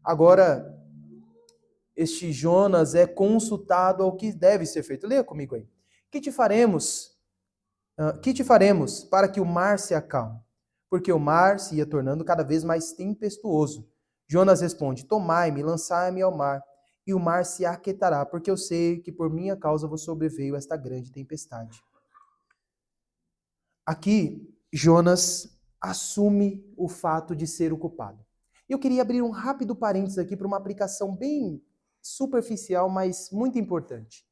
Agora, este Jonas é consultado ao que deve ser feito. Leia comigo aí. Que te faremos para que o mar se acalme? Porque o mar se ia tornando cada vez mais tempestuoso. Jonas responde: Tomai-me, lançai-me ao mar, e o mar se aquietará, porque eu sei que por minha causa vos sobreveio esta grande tempestade. Aqui, Jonas assume o fato de ser o culpado. Eu queria abrir um rápido parênteses aqui para uma aplicação bem superficial, mas muito importante.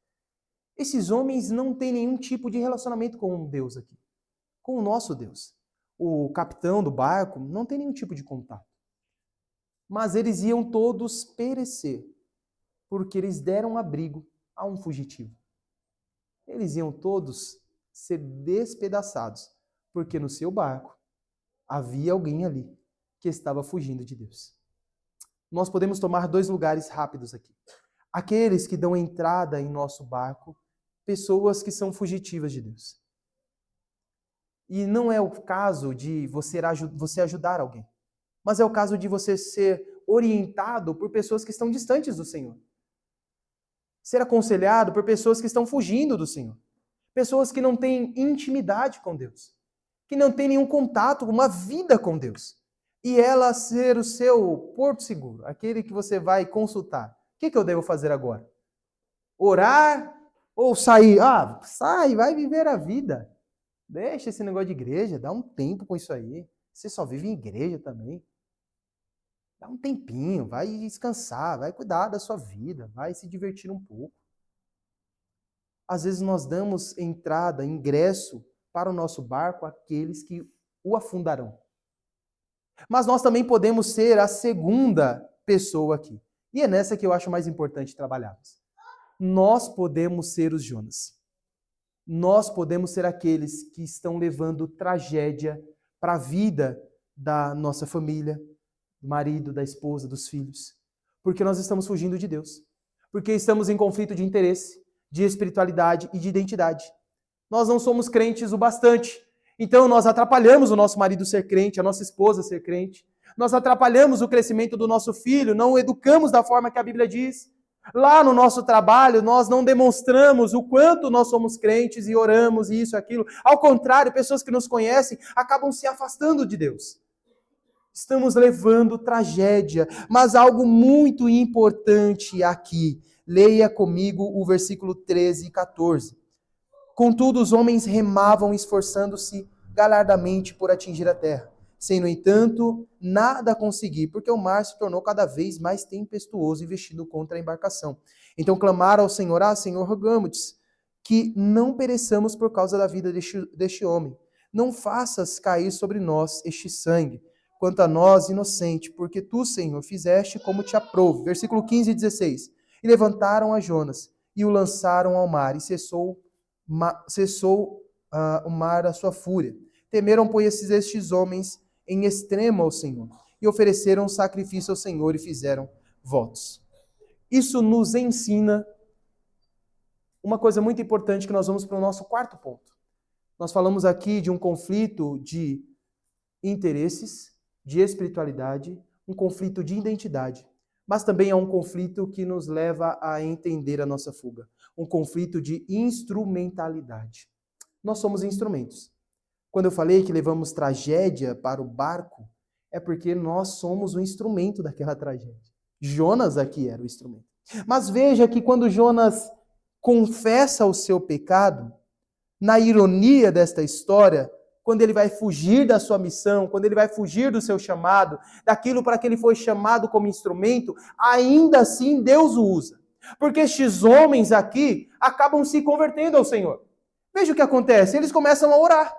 Esses homens não têm nenhum tipo de relacionamento com Deus aqui, com o nosso Deus. O capitão do barco não tem nenhum tipo de contato. Mas eles iam todos perecer, porque eles deram abrigo a um fugitivo. Eles iam todos ser despedaçados, porque no seu barco havia alguém ali que estava fugindo de Deus. Nós podemos tomar dois lugares rápidos aqui. Aqueles que dão entrada em nosso barco, pessoas que são fugitivas de Deus. E não é o caso de você ajudar alguém, mas é o caso de você ser orientado por pessoas que estão distantes do Senhor. Ser aconselhado por pessoas que estão fugindo do Senhor. Pessoas que não têm intimidade com Deus, que não têm nenhum contato, uma vida com Deus. E ela ser o seu porto seguro, aquele que você vai consultar. O que eu devo fazer agora? Orar ou sair? Sai, vai viver a vida. Deixa esse negócio de igreja, dá um tempo com isso aí. Você só vive em igreja também. Dá um tempinho, vai descansar, vai cuidar da sua vida, vai se divertir um pouco. Às vezes nós damos entrada, ingresso para o nosso barco àqueles que o afundarão. Mas nós também podemos ser a segunda pessoa aqui. E é nessa que eu acho mais importante trabalharmos. Nós podemos ser os Jonas. Nós podemos ser aqueles que estão levando tragédia para a vida da nossa família, do marido, da esposa, dos filhos. Porque nós estamos fugindo de Deus. Porque estamos em conflito de interesse, de espiritualidade e de identidade. Nós não somos crentes o bastante. Então nós atrapalhamos o nosso marido ser crente, a nossa esposa ser crente. Nós atrapalhamos o crescimento do nosso filho, não o educamos da forma que a Bíblia diz. Lá no nosso trabalho, nós não demonstramos o quanto nós somos crentes e oramos e isso, aquilo. Ao contrário, pessoas que nos conhecem acabam se afastando de Deus. Estamos levando tragédia, mas algo muito importante aqui. Leia comigo o versículo 13 e 14. Contudo, os homens remavam, esforçando-se galhardamente por atingir a terra, sem, no entanto, nada conseguir, porque o mar se tornou cada vez mais tempestuoso, investindo contra a embarcação. Então clamaram ao Senhor: Senhor, rogamo-te que não pereçamos por causa da vida deste homem. Não faças cair sobre nós este sangue, quanto a nós, inocente, porque tu, Senhor, fizeste como te aprouve. Versículo 15 e 16. E levantaram a Jonas, e o lançaram ao mar, e cessou o mar a sua fúria. Temeram, pois, estes homens em extremo ao Senhor, e ofereceram sacrifício ao Senhor e fizeram votos. Isso nos ensina uma coisa muito importante, que nós vamos para o nosso quarto ponto. Nós falamos aqui de um conflito de interesses, de espiritualidade, um conflito de identidade. Mas também há um conflito que nos leva a entender a nossa fuga. Um conflito de instrumentalidade. Nós somos instrumentos. Quando eu falei que levamos tragédia para o barco, é porque nós somos o instrumento daquela tragédia. Jonas aqui era o instrumento. Mas veja que quando Jonas confessa o seu pecado, na ironia desta história, quando ele vai fugir da sua missão, quando ele vai fugir do seu chamado, daquilo para que ele foi chamado como instrumento, ainda assim Deus o usa. Porque estes homens aqui acabam se convertendo ao Senhor. Veja o que acontece, eles começam a orar.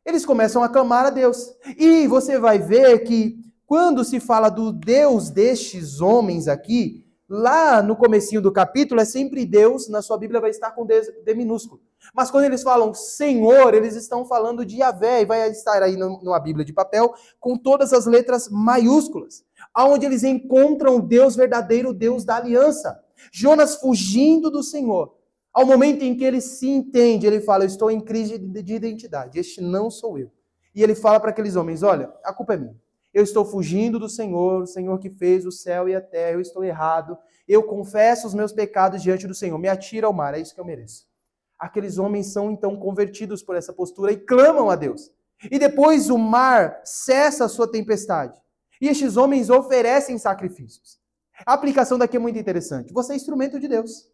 Eles começam a clamar a Deus. E você vai ver que quando se fala do Deus destes homens aqui, lá no comecinho do capítulo é sempre Deus, na sua Bíblia vai estar com D minúsculo. Mas quando eles falam Senhor, eles estão falando de Yahvé, e vai estar aí numa Bíblia de papel com todas as letras maiúsculas, aonde eles encontram o Deus verdadeiro, o Deus da aliança. Jonas fugindo do Senhor. Ao momento em que ele se entende, ele fala, eu estou em crise de identidade, este não sou eu. E ele fala para aqueles homens, olha, a culpa é minha. Eu estou fugindo do Senhor, o Senhor que fez o céu e a terra, eu estou errado. Eu confesso os meus pecados diante do Senhor, me atira ao mar, é isso que eu mereço. Aqueles homens são então convertidos por essa postura e clamam a Deus. E depois o mar cessa a sua tempestade. E estes homens oferecem sacrifícios. A aplicação daqui é muito interessante. Você é instrumento de Deus.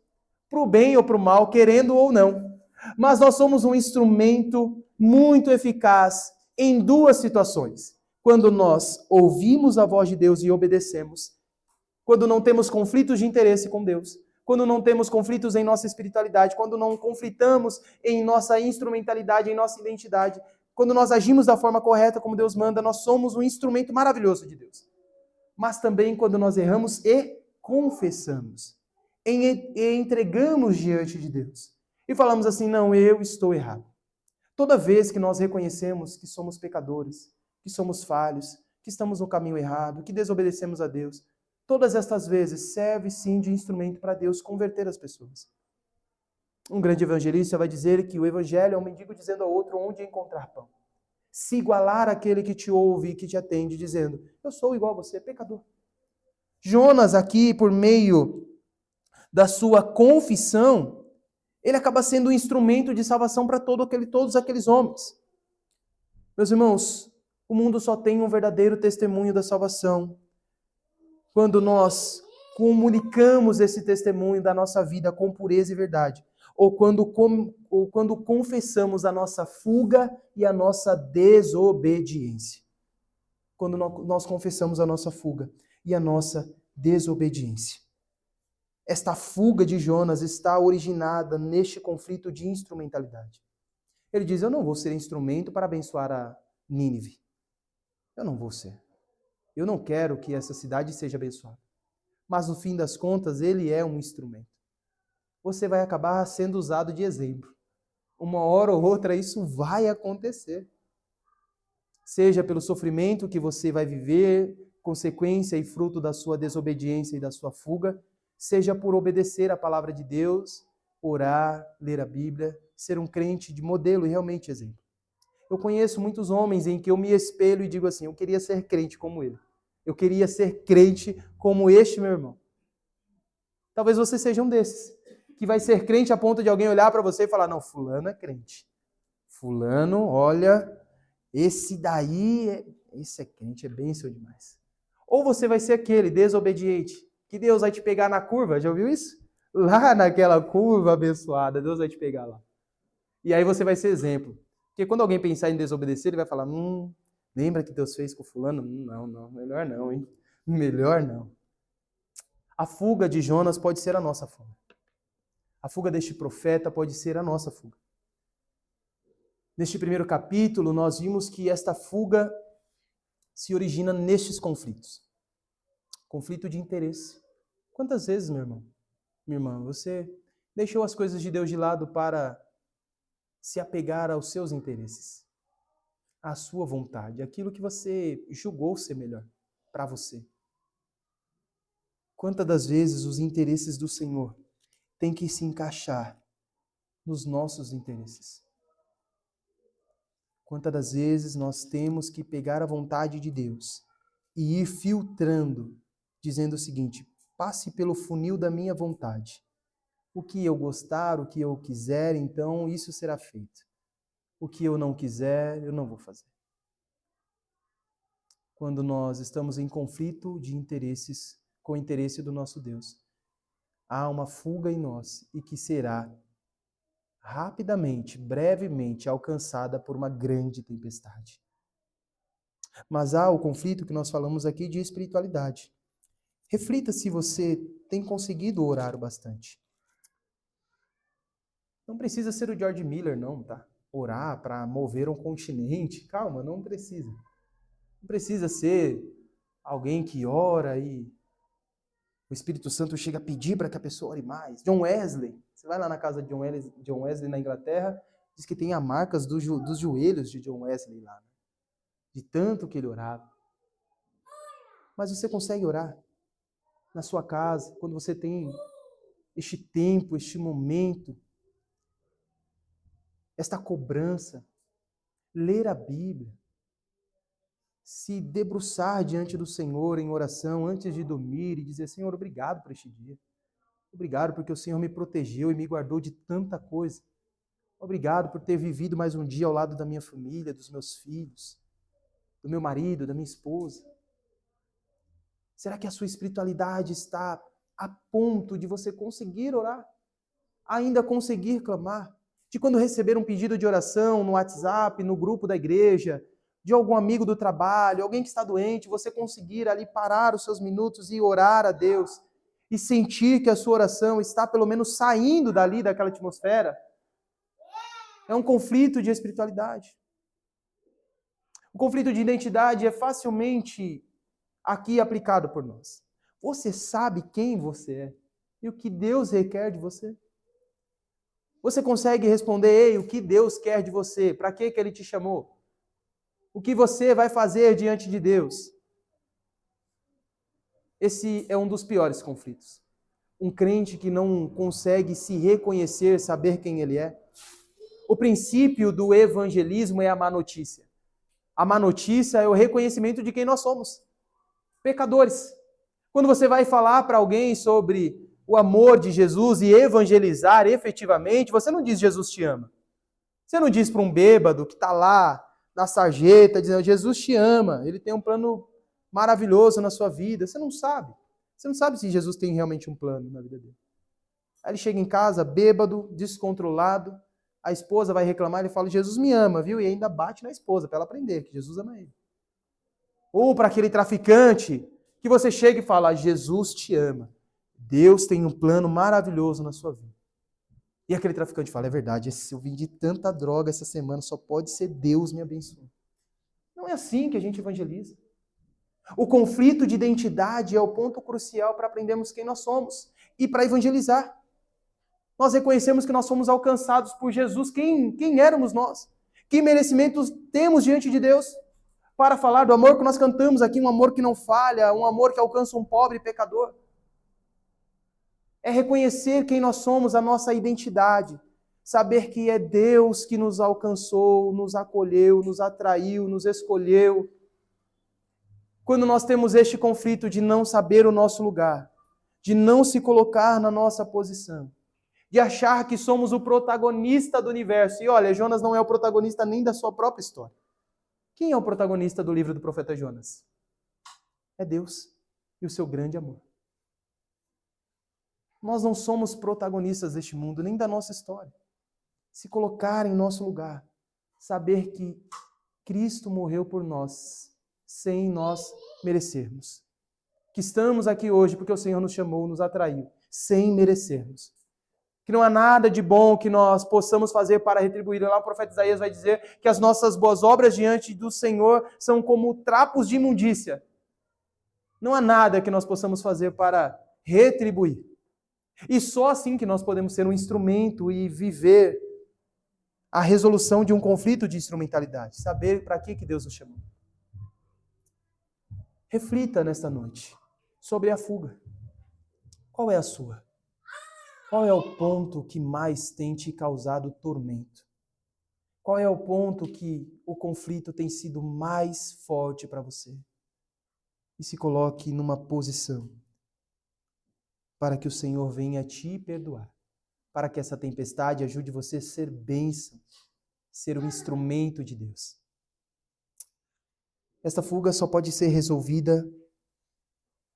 Para o bem ou para o mal, querendo ou não. Mas nós somos um instrumento muito eficaz em duas situações. Quando nós ouvimos a voz de Deus e obedecemos. Quando não temos conflitos de interesse com Deus. Quando não temos conflitos em nossa espiritualidade. Quando não conflitamos em nossa instrumentalidade, em nossa identidade. Quando nós agimos da forma correta como Deus manda, nós somos um instrumento maravilhoso de Deus. Mas também quando nós erramos e confessamos. E entregamos diante de Deus. E falamos assim, não, eu estou errado. Toda vez que nós reconhecemos que somos pecadores, que somos falhos, que estamos no caminho errado, que desobedecemos a Deus, todas estas vezes serve sim de instrumento para Deus converter as pessoas. Um grande evangelista vai dizer que o evangelho é um mendigo dizendo ao outro onde encontrar pão. Se igualar àquele que te ouve e que te atende, dizendo, eu sou igual a você, pecador. Jonas aqui, por meio da sua confissão, ele acaba sendo um instrumento de salvação para todos aqueles homens. Meus irmãos, o mundo só tem um verdadeiro testemunho da salvação quando nós comunicamos esse testemunho da nossa vida com pureza e verdade, ou quando confessamos a nossa fuga e a nossa desobediência. Quando nós confessamos a nossa fuga e a nossa desobediência. Esta fuga de Jonas está originada neste conflito de instrumentalidade. Ele diz, eu não vou ser instrumento para abençoar a Nínive. Eu não vou ser. Eu não quero que essa cidade seja abençoada. Mas no fim das contas, ele é um instrumento. Você vai acabar sendo usado de exemplo. Uma hora ou outra isso vai acontecer. Seja pelo sofrimento que você vai viver, consequência e fruto da sua desobediência e da sua fuga, seja por obedecer a palavra de Deus, orar, ler a Bíblia, ser um crente de modelo e realmente exemplo. Eu conheço muitos homens em que eu me espelho e digo assim, eu queria ser crente como ele. Eu queria ser crente como este meu irmão. Talvez você seja um desses, que vai ser crente a ponto de alguém olhar para você e falar, não, fulano é crente. Fulano, olha, esse é crente, é bênção demais. Ou você vai ser aquele desobediente, que Deus vai te pegar na curva, já ouviu isso? Lá naquela curva abençoada, Deus vai te pegar lá. E aí você vai ser exemplo. Porque quando alguém pensar em desobedecer, ele vai falar, lembra que Deus fez com fulano? Não, melhor não, hein? Melhor não. A fuga de Jonas pode ser a nossa fuga. A fuga deste profeta pode ser a nossa fuga. Neste primeiro capítulo, nós vimos que esta fuga se origina nestes conflitos. Conflito de interesse. Quantas vezes, meu irmão, minha irmã, você deixou as coisas de Deus de lado para se apegar aos seus interesses, à sua vontade, aquilo que você julgou ser melhor para você? Quantas das vezes os interesses do Senhor têm que se encaixar nos nossos interesses? Quantas das vezes nós temos que pegar a vontade de Deus e ir filtrando, dizendo o seguinte, passe pelo funil da minha vontade. O que eu gostar, o que eu quiser, então isso será feito. O que eu não quiser, eu não vou fazer. Quando nós estamos em conflito de interesses com o interesse do nosso Deus, há uma fuga em nós e que será rapidamente, brevemente alcançada por uma grande tempestade. Mas há o conflito que nós falamos aqui de espiritualidade. Reflita se você tem conseguido orar o bastante. Não precisa ser o George Miller, não, tá? Orar para mover um continente. Calma, não precisa. Não precisa ser alguém que ora e o Espírito Santo chega a pedir para que a pessoa ore mais. John Wesley. Você vai lá na casa de John Wesley na Inglaterra, diz que tem as marcas dos joelhos de John Wesley lá. Né? De tanto que ele orava. Mas você consegue orar na sua casa, quando você tem este tempo, este momento, esta cobrança, ler a Bíblia, se debruçar diante do Senhor em oração antes de dormir e dizer, Senhor, obrigado por este dia. Obrigado porque o Senhor me protegeu e me guardou de tanta coisa. Obrigado por ter vivido mais um dia ao lado da minha família, dos meus filhos, do meu marido, da minha esposa. Será que a sua espiritualidade está a ponto de você conseguir orar? Ainda conseguir clamar? De quando receber um pedido de oração no WhatsApp, no grupo da igreja, de algum amigo do trabalho, alguém que está doente, você conseguir ali parar os seus minutos e orar a Deus e sentir que a sua oração está pelo menos saindo dali, daquela atmosfera? É um conflito de espiritualidade. O conflito de identidade é facilmente aqui aplicado por nós. Você sabe quem você é e o que Deus requer de você? Você consegue responder, ei, o que Deus quer de você? Para que Ele te chamou? O que você vai fazer diante de Deus? Esse é um dos piores conflitos. Um crente que não consegue se reconhecer, saber quem ele é. O princípio do evangelismo é a má notícia. A má notícia é o reconhecimento de quem nós somos. Pecadores. Quando você vai falar para alguém sobre o amor de Jesus e evangelizar efetivamente, você não diz Jesus te ama. Você não diz para um bêbado que está lá na sarjeta dizendo Jesus te ama, ele tem um plano maravilhoso na sua vida. Você não sabe. Você não sabe se Jesus tem realmente um plano na vida dele. Aí ele chega em casa bêbado, descontrolado, a esposa vai reclamar, ele fala, Jesus me ama, viu? E ainda bate na esposa para ela aprender que Jesus ama ele. Ou para aquele traficante que você chega e fala, Jesus te ama. Deus tem um plano maravilhoso na sua vida. E aquele traficante fala, é verdade, eu vendi tanta droga essa semana, só pode ser Deus me abençoando. Não é assim que a gente evangeliza. O conflito de identidade é o ponto crucial para aprendermos quem nós somos e para evangelizar. Nós reconhecemos que nós fomos alcançados por Jesus. Quem éramos nós? Que merecimentos temos diante de Deus para falar do amor que nós cantamos aqui, um amor que não falha, um amor que alcança um pobre pecador? É reconhecer quem nós somos, a nossa identidade. Saber que é Deus que nos alcançou, nos acolheu, nos atraiu, nos escolheu. Quando nós temos este conflito de não saber o nosso lugar, de não se colocar na nossa posição, de achar que somos o protagonista do universo. E olha, Jonas não é o protagonista nem da sua própria história. Quem é o protagonista do livro do profeta Jonas? É Deus e o seu grande amor. Nós não somos protagonistas deste mundo, nem da nossa história. Se colocar em nosso lugar, saber que Cristo morreu por nós, sem nós merecermos. Que estamos aqui hoje porque o Senhor nos chamou, nos atraiu, sem merecermos. Que não há nada de bom que nós possamos fazer para retribuir. Lá o profeta Isaías vai dizer que as nossas boas obras diante do Senhor são como trapos de imundícia. Não há nada que nós possamos fazer para retribuir. E só assim que nós podemos ser um instrumento e viver a resolução de um conflito de instrumentalidade. Saber para que Deus nos chamou. Reflita nesta noite sobre a fuga. Qual é a sua? Qual é o ponto que mais tem te causado tormento? Qual é o ponto que o conflito tem sido mais forte para você? E se coloque numa posição para que o Senhor venha te perdoar, para que essa tempestade ajude você a ser bênção, ser um instrumento de Deus. Esta fuga só pode ser resolvida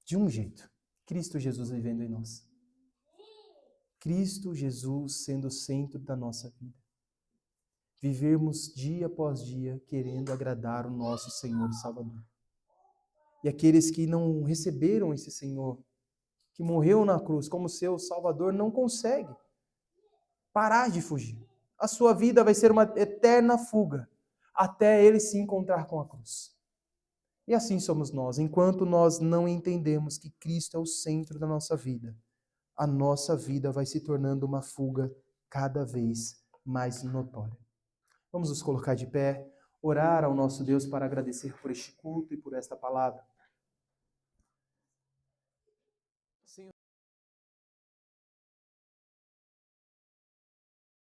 de um jeito: Cristo Jesus vivendo em nós. Cristo Jesus sendo o centro da nossa vida. Vivermos dia após dia querendo agradar o nosso Senhor e Salvador. E aqueles que não receberam esse Senhor, que morreu na cruz como seu Salvador, não conseguem parar de fugir. A sua vida vai ser uma eterna fuga até ele se encontrar com a cruz. E assim somos nós. Enquanto nós não entendemos que Cristo é o centro da nossa vida, a nossa vida vai se tornando uma fuga cada vez mais notória. Vamos nos colocar de pé, orar ao nosso Deus para agradecer por este culto e por esta palavra.